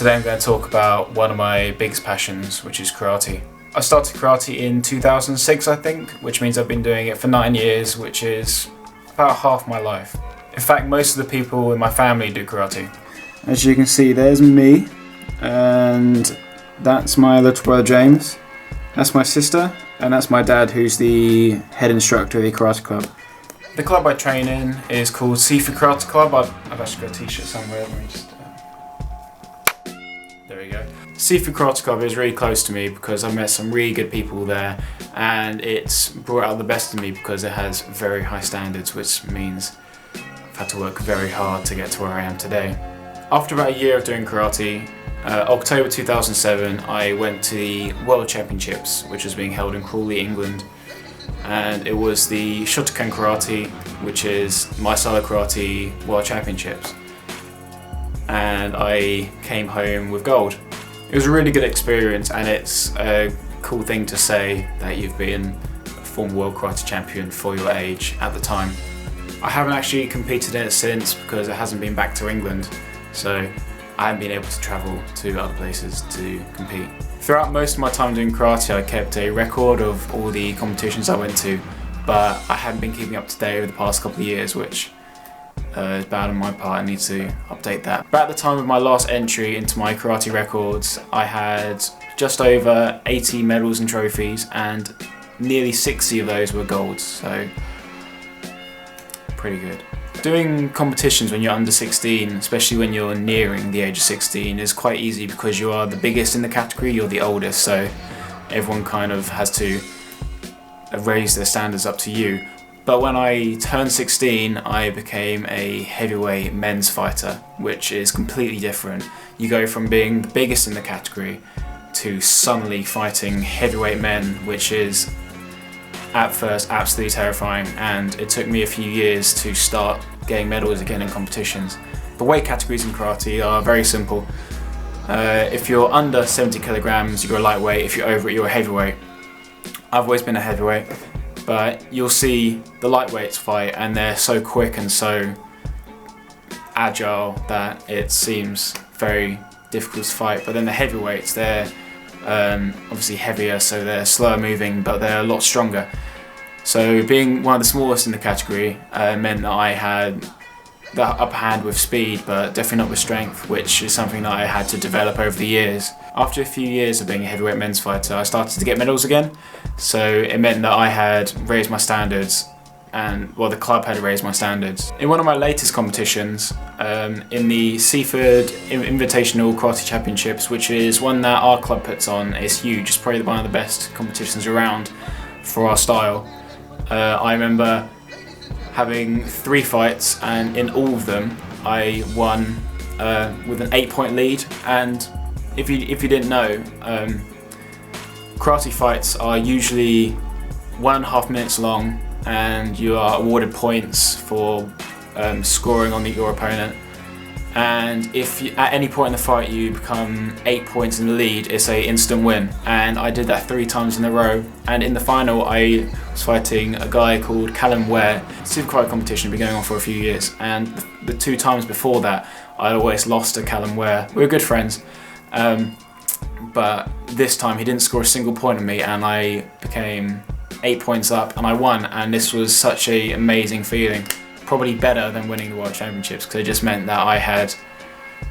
Today I'm going to talk about one of my biggest passions, which is karate. I started karate in 2006, I think, which means I've been doing it for 9 years, which is about half my life. In fact, most of the people in my family do karate. As you can see, there's me, and that's my little brother James. That's my sister, and that's my dad, who's the head instructor of the karate club. The club I train in is called Sifu Karate Club. I've actually got a t-shirt somewhere. Let me just... There we go. Sifu Karate Club is really close to me because I've met some really good people there, and it's brought out the best in me because it has very high standards, which means I've had to work very hard to get to where I am today. After about a year of doing karate, October 2007, I went to the World Championships, which was being held in Crawley, England, and it was the Shotokan Karate, which is my style of karate, World Championships. And I came home with gold. It was a really good experience, and it's a cool thing to say that you've been a former world karate champion for your age at the time. I haven't actually competed in it since because it hasn't been back to England, so I haven't been able to travel to other places to compete. Throughout most of my time doing karate, I kept a record of all the competitions I went to, but I haven't been keeping up to date over the past couple of years, which is bad on my part. I need to update that. But at the time of my last entry into my karate records, I had just over 80 medals and trophies, and nearly 60 of those were golds, so pretty good. Doing competitions when you're under 16, especially when you're nearing the age of 16, is quite easy because you are the biggest in the category, you're the oldest, so everyone kind of has to raise their standards up to you. But when I turned 16, I became a heavyweight men's fighter, which is completely different. You go from being the biggest in the category to suddenly fighting heavyweight men, which is at first absolutely terrifying, and it took me a few years to start getting medals again in competitions. The weight categories in karate are very simple. If you're under 70 kilograms, you're a lightweight. If you're over it, you're a heavyweight. I've always been a heavyweight, but you'll see the lightweights fight, and they're so quick and so agile that it seems very difficult to fight. But then the heavyweights, they're obviously heavier, so they're slower moving, but they're a lot stronger. So being one of the smallest in the category meant that I had the upper hand with speed, but definitely not with strength, which is something that I had to develop over the years. After a few years of being a heavyweight men's fighter, I started to get medals again, so it meant that I had raised my standards, and well, the club had raised my standards. In one of my latest competitions, in the Seaford Invitational Karate Championships, which is one that our club puts on, it's huge, it's probably one of the best competitions around for our style. I remember having 3 fights, and in all of them I won with an 8-point lead. And if you didn't know, karate fights are usually 1.5 minutes long, and you are awarded points for scoring on your opponent. And if at any point in the fight you become 8 points in the lead, it's an instant win. And I did that 3 times in a row. And in the final, I was fighting a guy called Callum Ware. Super karate competition had been going on for a few years, and the 2 times before that, I always lost to Callum Ware. We were good friends, but this time he didn't score a single point on me, and I became 8 points up, and I won. And this was such an amazing feeling. Probably better than winning the World Championships, because it just meant that I had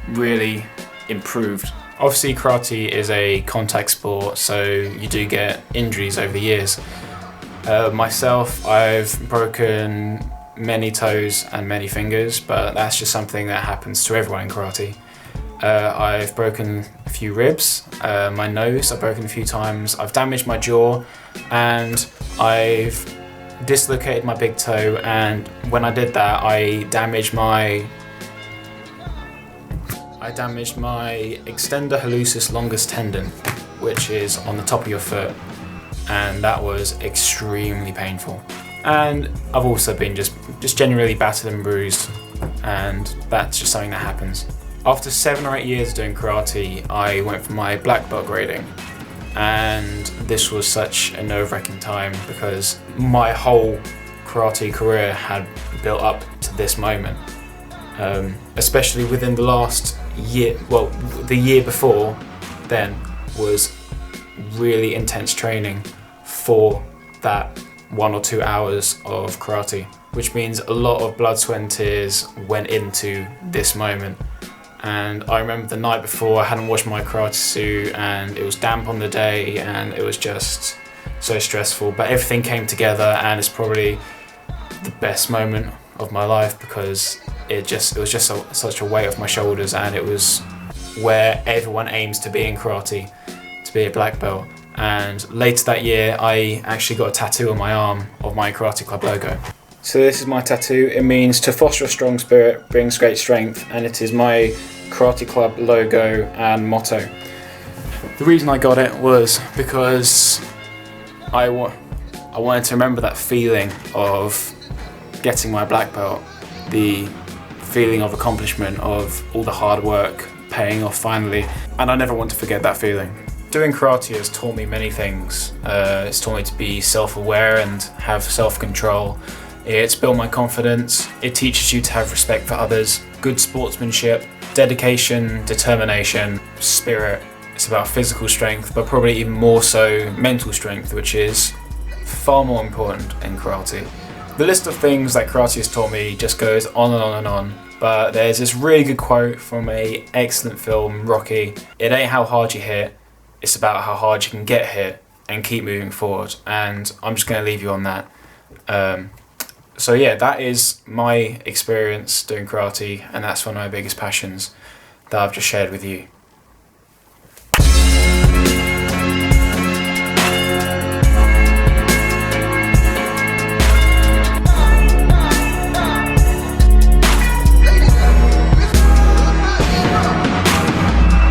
really improved. Obviously karate is a contact sport, so you do get injuries over the years. Myself, I've broken many toes and many fingers, but that's just something that happens to everyone in karate. I've broken a few ribs, my nose I've broken a few times, I've damaged my jaw, and I've dislocated my big toe, and when I did that, I damaged my extender hallucis longus tendon, which is on the top of your foot, and that was extremely painful. And I've also been just generally battered and bruised, and that's just something that happens. After 7 or 8 years doing karate, I went for my black belt grading. And this was such a nerve-wracking time because my whole karate career had built up to this moment. Especially within the last the year before then was really intense training for that 1 or 2 hours of karate, which means a lot of blood, sweat and tears went into this moment. And I remember the night before, I hadn't washed my karate suit and it was damp on the day and it was just so stressful, but everything came together, and it's probably the best moment of my life because it was just such a weight off my shoulders, and it was where everyone aims to be in karate, to be a black belt. And later that year I actually got a tattoo on my arm of my karate club logo. So this is my tattoo. It means to foster a strong spirit brings great strength, and it is my karate club logo and motto. The reason I got it was because I wanted to remember that feeling of getting my black belt, the feeling of accomplishment, of all the hard work paying off finally, and I never want to forget that feeling. Doing karate has taught me many things. It's taught me to be self-aware and have self-control. It's built my confidence. It teaches you to have respect for others, good sportsmanship, dedication, determination, spirit. It's about physical strength, but probably even more so mental strength, which is far more important in karate. The list of things that karate has taught me just goes on and on and on, but there's this really good quote from an excellent film, Rocky. It ain't how hard you hit, it's about how hard you can get hit and keep moving forward. And I'm just going to leave you on that. So yeah, that is my experience doing karate, and that's one of my biggest passions that I've just shared with you.